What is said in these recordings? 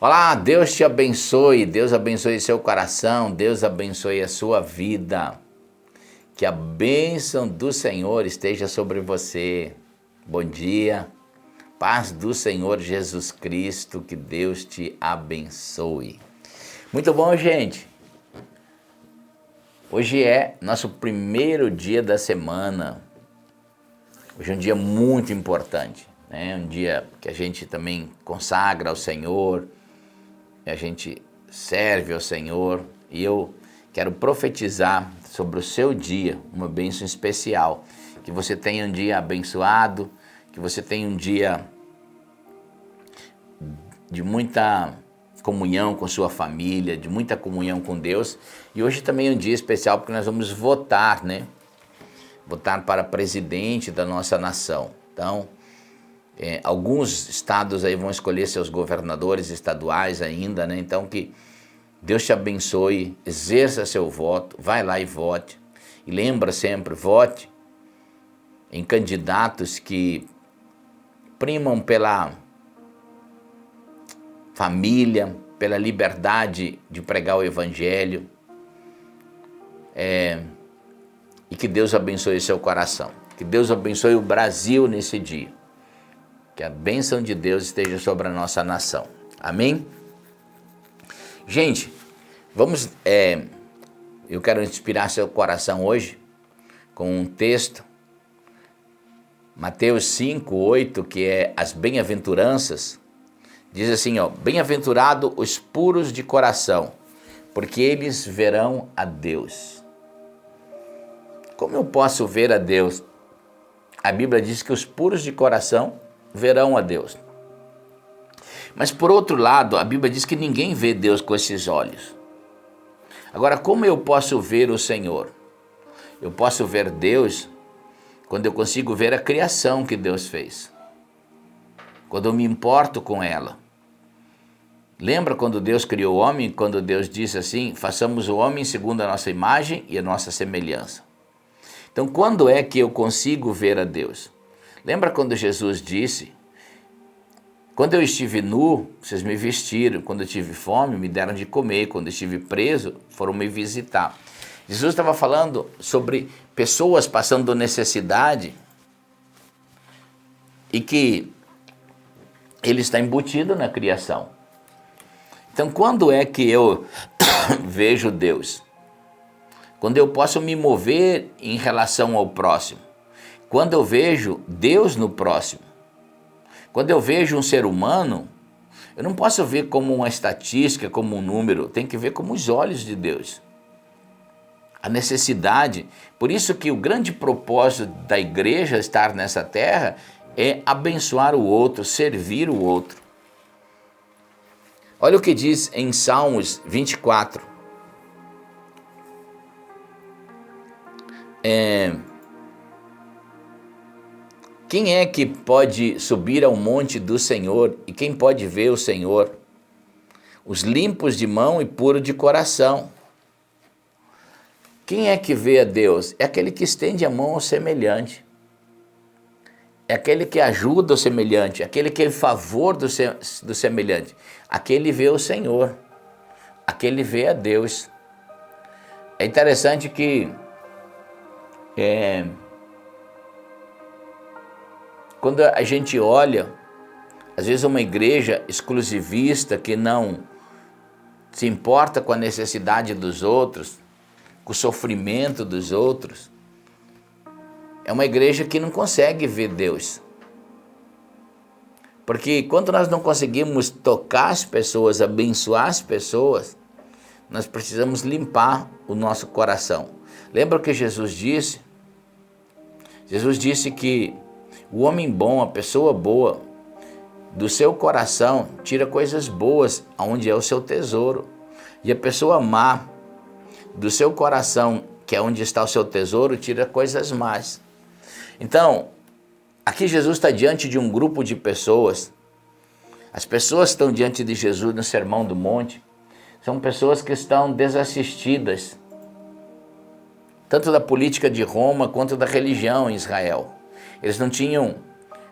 Olá, Deus te abençoe, Deus abençoe seu coração, Deus abençoe a sua vida. Que a bênção do Senhor esteja sobre você. Bom dia, paz do Senhor Jesus Cristo, que Deus te abençoe. Muito bom, gente. Hoje é nosso primeiro dia da semana. Hoje é um dia muito importante, né? Um dia que a gente também consagra ao Senhor, a gente serve ao Senhor, e eu quero profetizar sobre o seu dia uma bênção especial, que você tenha um dia abençoado, que você tenha um dia de muita comunhão com sua família, de muita comunhão com Deus. E hoje também é um dia especial porque nós vamos votar, né? Votar para presidente da nossa nação. Então, alguns estados aí vão escolher seus governadores estaduais ainda, né? Então que Deus te abençoe, exerça seu voto, vai lá e vote. E lembra sempre, vote em candidatos que primam pela família, pela liberdade de pregar o evangelho. E que Deus abençoe seu coração. Que Deus abençoe o Brasil nesse dia. Que a bênção de Deus esteja sobre a nossa nação. Amém? Gente, vamos... eu quero inspirar seu coração hoje com um texto. Mateus 5, 8, que é as bem-aventuranças. Diz assim, ó: bem-aventurado os puros de coração, porque eles verão a Deus. Como eu posso ver a Deus? A Bíblia diz que os puros de coração verão a Deus. Mas por outro lado, a Bíblia diz que ninguém vê Deus com esses olhos. Agora, como eu posso ver o Senhor? Eu posso ver Deus quando eu consigo ver a criação que Deus fez. Quando eu me importo com ela. Lembra quando Deus criou o homem, quando Deus disse assim: façamos o homem segundo a nossa imagem e a nossa semelhança. Então, quando é que eu consigo ver a Deus? Lembra quando Jesus disse: quando eu estive nu, vocês me vestiram, quando eu tive fome, me deram de comer, quando eu estive preso, foram me visitar. Jesus estava falando sobre pessoas passando necessidade e que ele está embutido na criação. Então, quando é que eu vejo Deus? Quando eu posso me mover em relação ao próximo. Quando eu vejo Deus no próximo. Quando eu vejo um ser humano, eu não posso ver como uma estatística, como um número, tem que ver como os olhos de Deus. A necessidade. Por isso que o grande propósito da igreja estar nessa terra é abençoar o outro, servir o outro. Olha o que diz em Salmos 24. Quem é que pode subir ao monte do Senhor e quem pode ver o Senhor? Os limpos de mão e puros de coração. Quem é que vê a Deus? É aquele que estende a mão ao semelhante. É aquele que ajuda o semelhante, aquele que é em favor do semelhante. Aquele vê o Senhor, aquele vê a Deus. É interessante que quando a gente olha, às vezes uma igreja exclusivista que não se importa com a necessidade dos outros, com o sofrimento dos outros, é uma igreja que não consegue ver Deus. Porque quando nós não conseguimos tocar as pessoas, abençoar as pessoas, nós precisamos limpar o nosso coração. Lembra o que Jesus disse? Jesus disse que o homem bom, a pessoa boa, do seu coração tira coisas boas, onde é o seu tesouro. E a pessoa má, do seu coração, que é onde está o seu tesouro, tira coisas más. Então, aqui Jesus está diante de um grupo de pessoas. As pessoas que estão diante de Jesus no Sermão do Monte são pessoas que estão desassistidas, tanto da política de Roma quanto da religião em Israel. Eles não tinham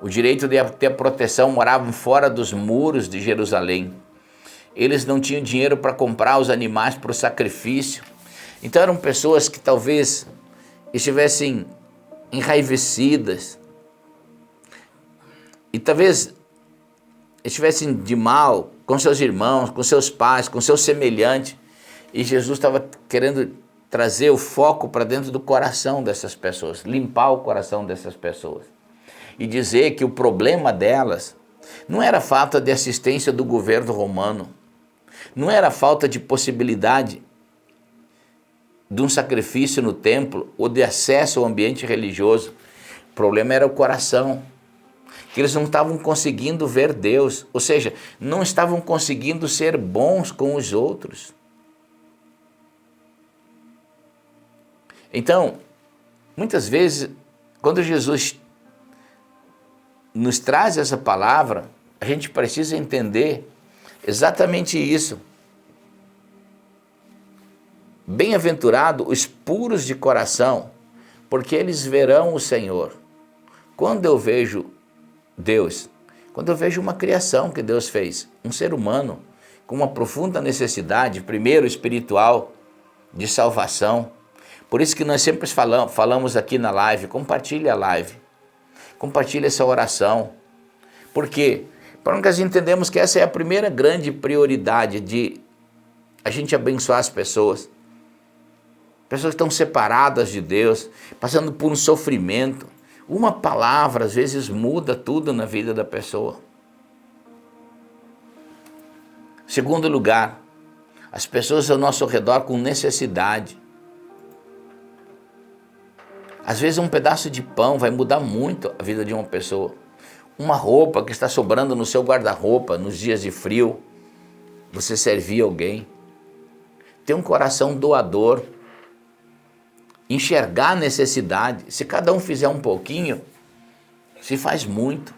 o direito de ter proteção, moravam fora dos muros de Jerusalém. eles não tinham dinheiro para comprar os animais para o sacrifício. Então eram pessoas que talvez estivessem enraivecidas e talvez estivessem de mal com seus irmãos, com seus pais, com seus semelhantes. E Jesus estava querendo trazer o foco para dentro do coração dessas pessoas, limpar o coração dessas pessoas. E dizer que o problema delas não era a falta de assistência do governo romano, não era a falta de possibilidade de um sacrifício no templo ou de acesso ao ambiente religioso. O problema era o coração, que eles não estavam conseguindo ver Deus, ou seja, não estavam conseguindo ser bons com os outros. Então, muitas vezes, quando Jesus nos traz essa palavra, a gente precisa entender exatamente isso. Bem-aventurado os puros de coração, porque eles verão o Senhor. Quando eu vejo Deus, quando eu vejo uma criação que Deus fez, um ser humano com uma profunda necessidade, primeiro espiritual, de salvação. Por isso que nós sempre falamos aqui na live, compartilhe a live, compartilhe essa oração. Por quê? Para nós entendemos que essa é a primeira grande prioridade de a gente abençoar as pessoas. Pessoas que estão separadas de Deus, passando por um sofrimento. Uma palavra, às vezes, muda tudo na vida da pessoa. Segundo lugar, as pessoas ao nosso redor com necessidade. Às vezes, um pedaço de pão vai mudar muito a vida de uma pessoa. Uma roupa que está sobrando no seu guarda-roupa, nos dias de frio, você servir alguém. Ter um coração doador. Enxergar a necessidade. Se cada um fizer um pouquinho, se faz muito.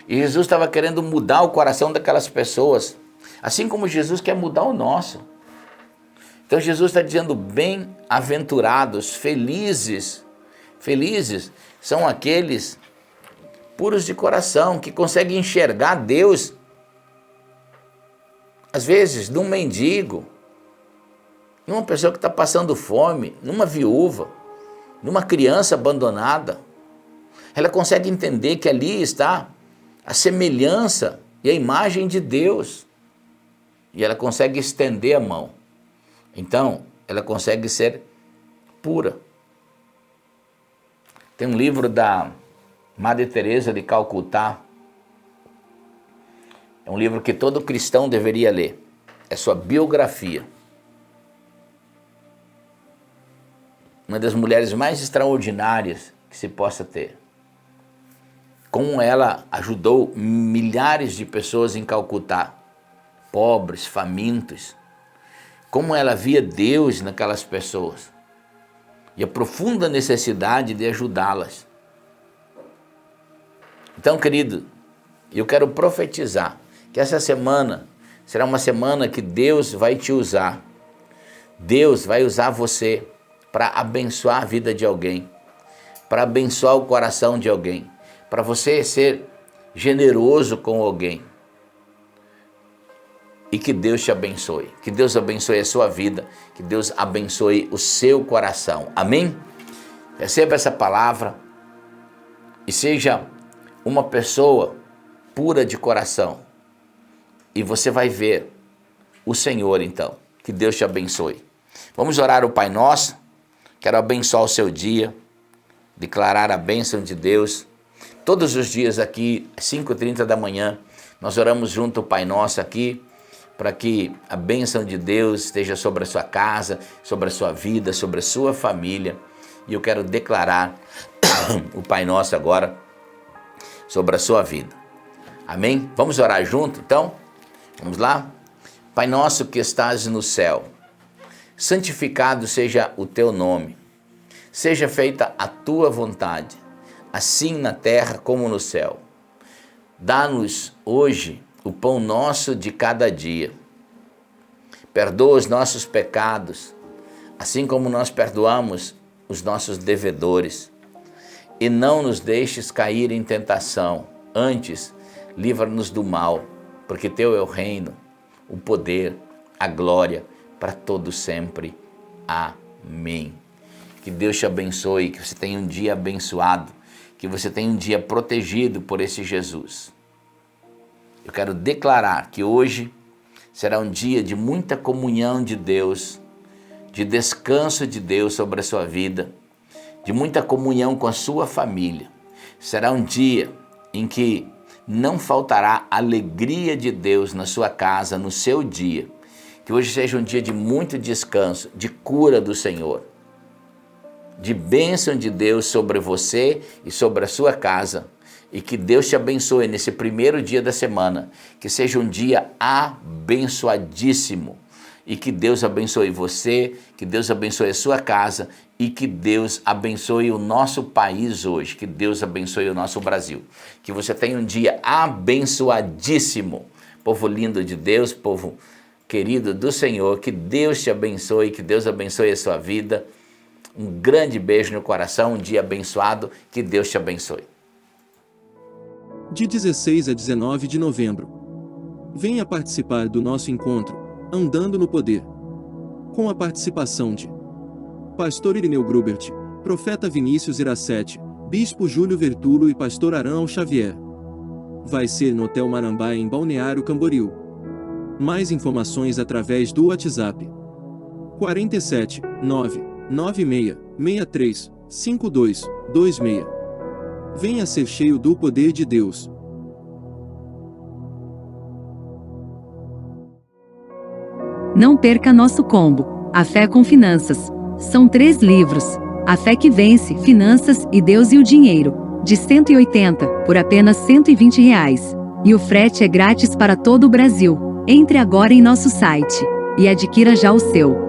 E Jesus estava querendo mudar o coração daquelas pessoas, assim como Jesus quer mudar o nosso. Então Jesus está dizendo, bem-aventurados, felizes são aqueles puros de coração, que conseguem enxergar Deus, às vezes, num mendigo, numa pessoa que está passando fome, numa viúva, numa criança abandonada. Ela consegue entender que ali está a semelhança e a imagem de Deus. E ela consegue estender a mão. Então, ela consegue ser pura. Tem um livro da Madre Teresa de Calcutá. É um livro que todo cristão deveria ler. É sua biografia. Uma das mulheres mais extraordinárias que se possa ter. Como ela ajudou milhares de pessoas em Calcutá, pobres, famintos. Como ela via Deus naquelas pessoas e a profunda necessidade de ajudá-las. Então, querido, eu quero profetizar que essa semana será uma semana que Deus vai te usar. Deus vai usar você para abençoar a vida de alguém, para abençoar o coração de alguém, para você ser generoso com alguém. E que Deus te abençoe, que Deus abençoe a sua vida, que Deus abençoe o seu coração. Amém? Receba essa palavra e seja uma pessoa pura de coração. E você vai ver o Senhor então. Que Deus te abençoe. Vamos orar o Pai Nosso. Quero abençoar o seu dia, declarar a bênção de Deus. Todos os dias aqui, 5h30 da manhã, nós oramos junto o Pai Nosso aqui, para que a bênção de Deus esteja sobre a sua casa, sobre a sua vida, sobre a sua família. E eu quero declarar o Pai Nosso agora sobre a sua vida. Amém? Vamos orar junto, então? Vamos lá? Pai nosso que estás no céu, santificado seja o teu nome. Seja feita a tua vontade, assim na terra como no céu. Dá-nos hoje o pão nosso de cada dia. Perdoa os nossos pecados, assim como nós perdoamos os nossos devedores. E não nos deixes cair em tentação, antes livra-nos do mal, porque teu é o reino, o poder, a glória para todo sempre. Amém. Que Deus te abençoe, que você tenha um dia abençoado, que você tenha um dia protegido por esse Jesus. Eu quero declarar que hoje será um dia de muita comunhão de Deus, de descanso de Deus sobre a sua vida, de muita comunhão com a sua família. Será um dia em que não faltará alegria de Deus na sua casa, no seu dia. Que hoje seja um dia de muito descanso, de cura do Senhor, de bênção de Deus sobre você e sobre a sua casa. E que Deus te abençoe nesse primeiro dia da semana, que seja um dia abençoadíssimo. E que Deus abençoe você, que Deus abençoe a sua casa e que Deus abençoe o nosso país hoje, que Deus abençoe o nosso Brasil. Que você tenha um dia abençoadíssimo. Povo lindo de Deus, povo querido do Senhor, que Deus te abençoe, que Deus abençoe a sua vida. Um grande beijo no coração, um dia abençoado, que Deus te abençoe. De 16 a 19 de novembro. Venha participar do nosso encontro, Andando no Poder. Com a participação de Pastor Irineu Grubert, Profeta Vinícius Iracete, Bispo Júlio Vertulo e Pastor Arão Xavier. Vai ser no Hotel Marambá em Balneário Camboriú. Mais informações através do WhatsApp 47 996 63 52 26. Venha ser cheio do poder de Deus. Não perca nosso combo, A Fé com Finanças. São 3 livros, A Fé que Vence, Finanças e Deus e o Dinheiro, de 180 por apenas R$120. E o frete é grátis para todo o Brasil. Entre agora em nosso site e adquira já o seu.